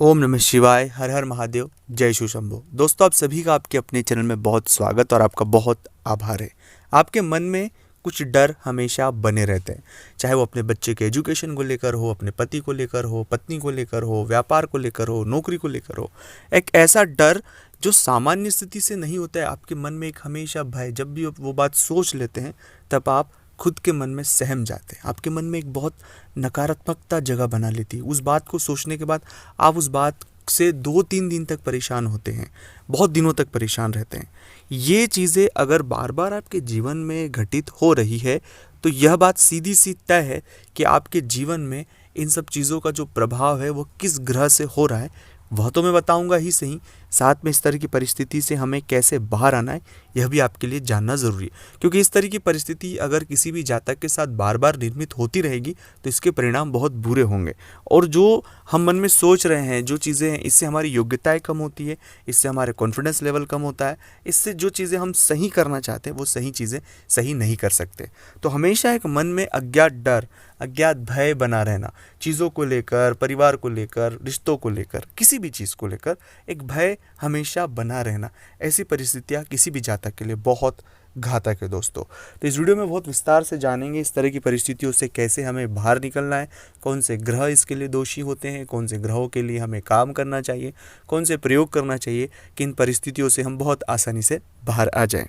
ओम नमः शिवाय। हर हर महादेव। जय शिव शंभो। दोस्तों, आप सभी का आपके अपने चैनल में बहुत स्वागत और आपका बहुत आभार है। आपके मन में कुछ डर हमेशा बने रहते हैं, चाहे वो अपने बच्चे के एजुकेशन को लेकर हो, अपने पति को लेकर हो, पत्नी को लेकर हो, व्यापार को लेकर हो, नौकरी को लेकर हो। एक ऐसा डर जो सामान्य स्थिति से नहीं होता है, आपके मन में एक हमेशा भय। जब भी आप वो बात सोच लेते हैं तब आप खुद के मन में सहम जाते हैं। आपके मन में एक बहुत नकारात्मकता जगह बना लेती है। उस बात को सोचने के बाद आप उस बात से 2-3 दिन तक परेशान होते हैं, बहुत दिनों तक परेशान रहते हैं। ये चीज़ें अगर बार बार आपके जीवन में घटित हो रही है तो यह बात सीधी सी तय है कि आपके जीवन में इन सब चीज़ों का जो प्रभाव है वो किस ग्रह से हो रहा है वह तो मैं बताऊंगा ही सही, साथ में इस तरह की परिस्थिति से हमें कैसे बाहर आना है यह भी आपके लिए जानना ज़रूरी है। क्योंकि इस तरह की परिस्थिति अगर किसी भी जातक के साथ बार बार निर्मित होती रहेगी तो इसके परिणाम बहुत बुरे होंगे। और जो हम मन में सोच रहे हैं, जो चीज़ें हैं, इससे हमारी योग्यताएं कम होती है, इससे हमारे कॉन्फिडेंस लेवल कम होता है, इससे जो चीज़ें हम सही करना चाहते हैं वो सही चीज़ें सही नहीं कर सकते। तो हमेशा एक मन में अज्ञात डर, अज्ञात भय बना रहना, चीज़ों को लेकर, परिवार को लेकर, रिश्तों को लेकर, किसी भी चीज़ को लेकर एक भय हमेशा बना रहना, ऐसी परिस्थितियाँ किसी भी जातक के लिए बहुत घातक है दोस्तों। तो इस वीडियो में बहुत विस्तार से जानेंगे इस तरह की परिस्थितियों से कैसे हमें बाहर निकलना है, कौन से ग्रह इसके लिए दोषी होते हैं, कौन से ग्रहों के लिए हमें काम करना चाहिए, कौन से प्रयोग करना चाहिए कि इन परिस्थितियों से हम बहुत आसानी से बाहर आ जाएं।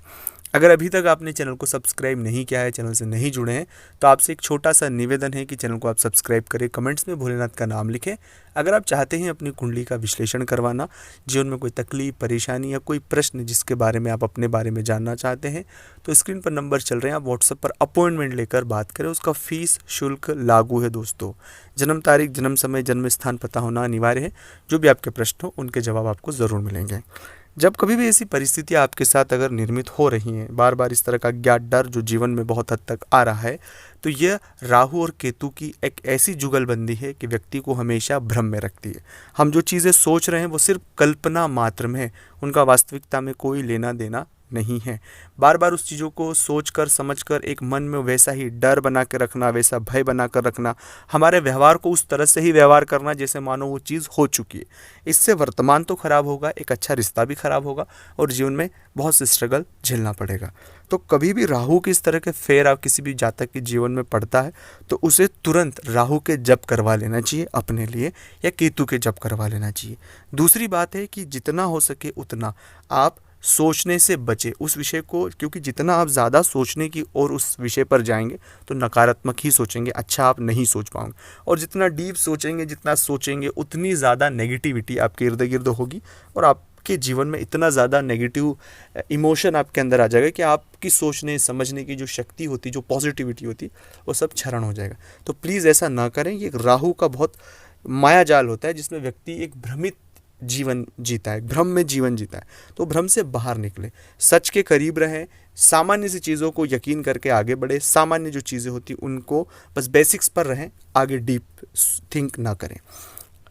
अगर अभी तक आपने चैनल को सब्सक्राइब नहीं किया है, चैनल से नहीं जुड़े हैं, तो आपसे एक छोटा सा निवेदन है कि चैनल को आप सब्सक्राइब करें, कमेंट्स में भोलेनाथ का नाम लिखें। अगर आप चाहते हैं अपनी कुंडली का विश्लेषण करवाना, जीवन में कोई तकलीफ, परेशानी या कोई प्रश्न जिसके बारे में आप अपने बारे में जानना चाहते हैं, तो स्क्रीन पर नंबर चल रहे हैं, आप व्हाट्सएप पर अपॉइंटमेंट लेकर बात करें। उसका फीस शुल्क लागू है दोस्तों। जन्म तारीख, जन्म समय, जन्म स्थान पता होना अनिवार्य है। जो भी आपके प्रश्न हो उनके जवाब आपको ज़रूर मिलेंगे। जब कभी भी ऐसी परिस्थितियाँ आपके साथ अगर निर्मित हो रही हैं, बार बार इस तरह का ज्ञात डर जो जीवन में बहुत हद तक आ रहा है, तो यह राहु और केतु की एक ऐसी जुगलबंदी है कि व्यक्ति को हमेशा भ्रम में रखती है। हम जो चीज़ें सोच रहे हैं वो सिर्फ कल्पना मात्र में है, उनका वास्तविकता में कोई लेना देना नहीं है। बार बार उस चीज़ों को सोचकर समझकर एक मन में वैसा ही डर बना के रखना, वैसा भय बना कर रखना, हमारे व्यवहार को उस तरह से ही व्यवहार करना जैसे मानो वो चीज़ हो चुकी है। इससे वर्तमान तो खराब होगा, एक अच्छा रिश्ता भी खराब होगा और जीवन में बहुत से स्ट्रगल झेलना पड़ेगा। तो कभी भी राहु के इस तरह के फेर आप किसी भी जातक के जीवन में पड़ता है तो उसे तुरंत राहु के जप करवा लेना चाहिए अपने लिए, या केतु के जप करवा लेना चाहिए। दूसरी बात है कि जितना हो सके उतना आप सोचने से बचे उस विषय को, क्योंकि जितना आप ज़्यादा सोचने की और उस विषय पर जाएंगे तो नकारात्मक ही सोचेंगे, अच्छा आप नहीं सोच पाओगे। और जितना डीप सोचेंगे, जितना सोचेंगे, उतनी ज़्यादा नेगेटिविटी आपके इर्द गिर्द होगी और आपके जीवन में इतना ज़्यादा नेगेटिव इमोशन आपके अंदर आ जाएगा कि आपकी सोचने समझने की जो शक्ति होती, जो पॉजिटिविटी होती, वो सब क्षरण हो जाएगा। तो प्लीज़ ऐसा ना करें। ये राहु का बहुत माया जाल होता है जिसमें व्यक्ति एक भ्रमित जीवन जीता है, भ्रम में जीवन जीता है। तो भ्रम से बाहर निकले, सच के करीब रहें, सामान्य सी चीज़ों को यकीन करके आगे बढ़े। सामान्य जो चीज़ें होती उनको बस बेसिक्स पर रहें, आगे डीप थिंक ना करें।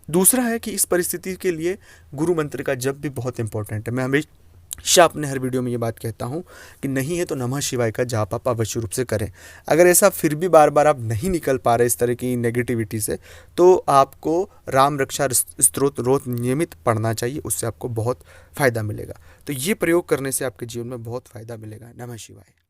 दूसरा है कि इस परिस्थिति के लिए गुरु मंत्र का जप भी बहुत इंपॉर्टेंट है। मैं हमेशा अपने हर वीडियो में ये बात कहता हूँ कि नहीं है तो नमः शिवाय का जाप आप अवश्य रूप से करें। अगर ऐसा फिर भी बार बार आप नहीं निकल पा रहे इस तरह की नेगेटिविटी से, तो आपको राम रक्षा स्तोत्र रोज नियमित पढ़ना चाहिए, उससे आपको बहुत फ़ायदा मिलेगा। तो ये प्रयोग करने से आपके जीवन में बहुत फ़ायदा मिलेगा। नमः शिवाय।